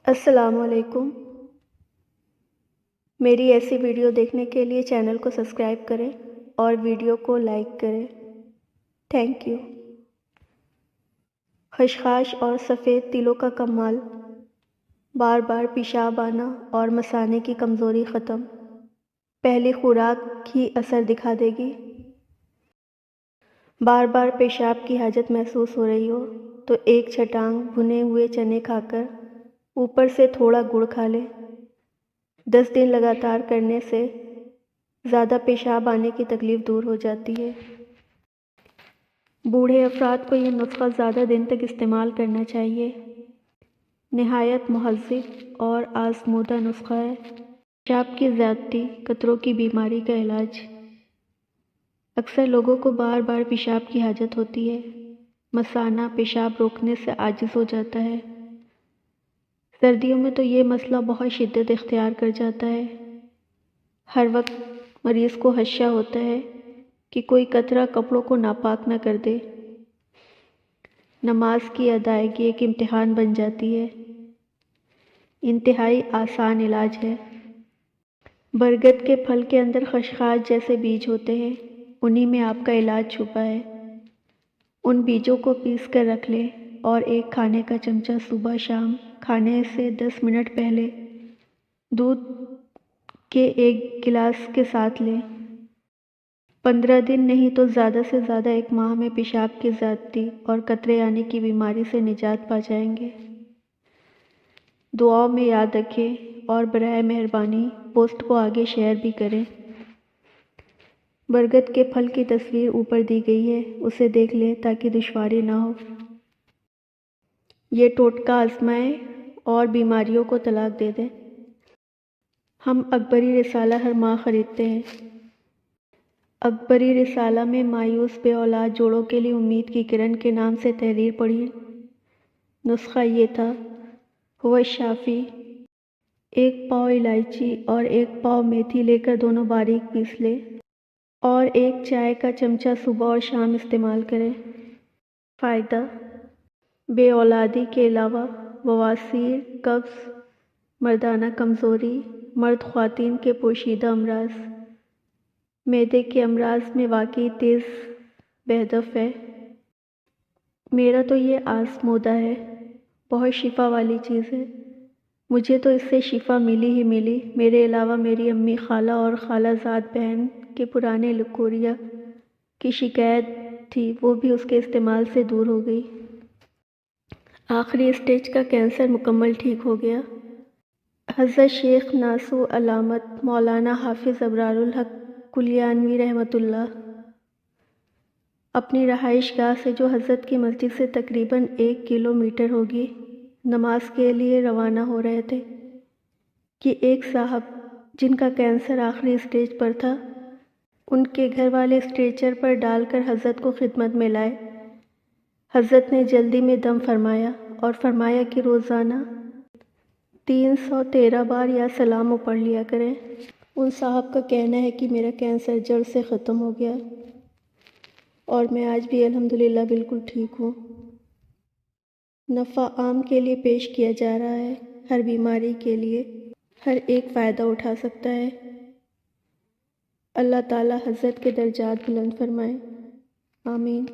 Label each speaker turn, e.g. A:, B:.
A: السلام علیکم۔ میری ایسی ویڈیو دیکھنے کے لیے چینل کو سبسکرائب کریں اور ویڈیو کو لائک کریں۔ Thank you. خشخاش اور سفید تلوں کا کمال، بار بار پیشاب آنا اور مثانے کی کمزوری ختم، پہلی خوراک ہی اثر دکھا دے گی۔ بار بار پیشاب کی حاجت محسوس ہو رہی ہو تو ایک چھٹانگ بھنے ہوئے چنے کھا کر اوپر سے تھوڑا گڑ کھا لے۔ 10 دن لگاتار کرنے سے زیادہ پیشاب آنے کی تکلیف دور ہو جاتی ہے۔ بوڑھے افراد کو یہ نسخہ زیادہ دن تک استعمال کرنا چاہیے۔ نہایت مہذب اور آزمودہ نسخہ ہے۔ پیشاب کی زیادتی قطروں کی بیماری کا علاج۔ اکثر لوگوں کو بار بار پیشاب کی حاجت ہوتی ہے۔ مثانہ پیشاب روکنے سے عاجز ہو جاتا ہے۔ سردیوں میں تو یہ مسئلہ بہت شدت اختیار کر جاتا ہے۔ ہر وقت مریض کو خدشہ ہوتا ہے کہ کوئی قطرہ کپڑوں کو ناپاک نہ کر دے۔ نماز کی ادائیگی ایک امتحان بن جاتی ہے۔ انتہائی آسان علاج ہے۔ برگد کے پھل کے اندر خشخاش جیسے بیج ہوتے ہیں، انہی میں آپ کا علاج چھپا ہے۔ ان بیجوں کو پیس کر رکھ لیں اور ایک کھانے کا چمچہ صبح شام کھانے سے 10 منٹ پہلے دودھ کے ایک گلاس کے ساتھ لیں۔ 15 دن نہیں تو زیادہ سے زیادہ 1 ماہ میں پیشاب کی زیادتی اور قطرے آنے کی بیماری سے نجات پا جائیں گے۔ دعاؤں میں یاد رکھیں اور برائے مہربانی پوسٹ کو آگے شیئر بھی کریں۔ برگد کے پھل کی تصویر اوپر دی گئی ہے، اسے دیکھ لیں تاکہ دشواری نہ ہو۔ یہ ٹوٹکہ آزمائیں اور بیماریوں کو طلاق دے دیں۔ ہم اکبری رسالہ ہر ماہ خریدتے ہیں۔ اکبری رسالہ میں مایوس بے اولاد جوڑوں کے لیے امید کی کرن کے نام سے تحریر پڑھی۔ نسخہ یہ تھا: هو الشافی، 1 پاؤ الائچی اور 1 پاؤ میتھی لے کر دونوں باریک پیس لیں اور 1 چائے کا چمچہ صبح اور شام استعمال کریں۔ فائدہ: بے اولادی کے علاوہ بواسیر، قبض، مردانہ کمزوری، مرد خواتین کے پوشیدہ امراض، معدے کے امراض میں واقعی تیز بہدف ہے۔ میرا تو یہ آزمودہ ہے، بہت شفا والی چیز ہے۔ مجھے تو اس سے شفا ملی ہی ملی۔ میرے علاوہ میری امی، خالہ اور خالہ زاد بہن کے پرانے لکوریا کی شکایت تھی، وہ بھی اس کے استعمال سے دور ہو گئی۔ آخری اسٹیج کا کینسر مکمل ٹھیک ہو گیا۔ حضرت شیخ ناسو علامت مولانا حافظ ابرار الحق کلیانوی رحمۃ اللہ اپنی رہائش گاہ سے، جو حضرت کی مسجد سے تقریباً 1 کلومیٹر ہوگی، نماز کے لیے روانہ ہو رہے تھے کہ ایک صاحب جن کا کینسر آخری اسٹیج پر تھا، ان کے گھر والے اسٹریچر پر ڈال کر حضرت کو خدمت میں لائے۔ حضرت نے جلدی میں دم فرمایا اور فرمایا کہ روزانہ 313 بار یا سلام پڑھ لیا کریں۔ ان صاحب کا کہنا ہے کہ میرا کینسر جڑ سے ختم ہو گیا اور میں آج بھی الحمدللہ بالکل ٹھیک ہوں۔ نفع عام کے لیے پیش کیا جا رہا ہے، ہر بیماری کے لیے ہر ایک فائدہ اٹھا سکتا ہے۔ اللہ تعالی حضرت کے درجات بلند فرمائے، آمین۔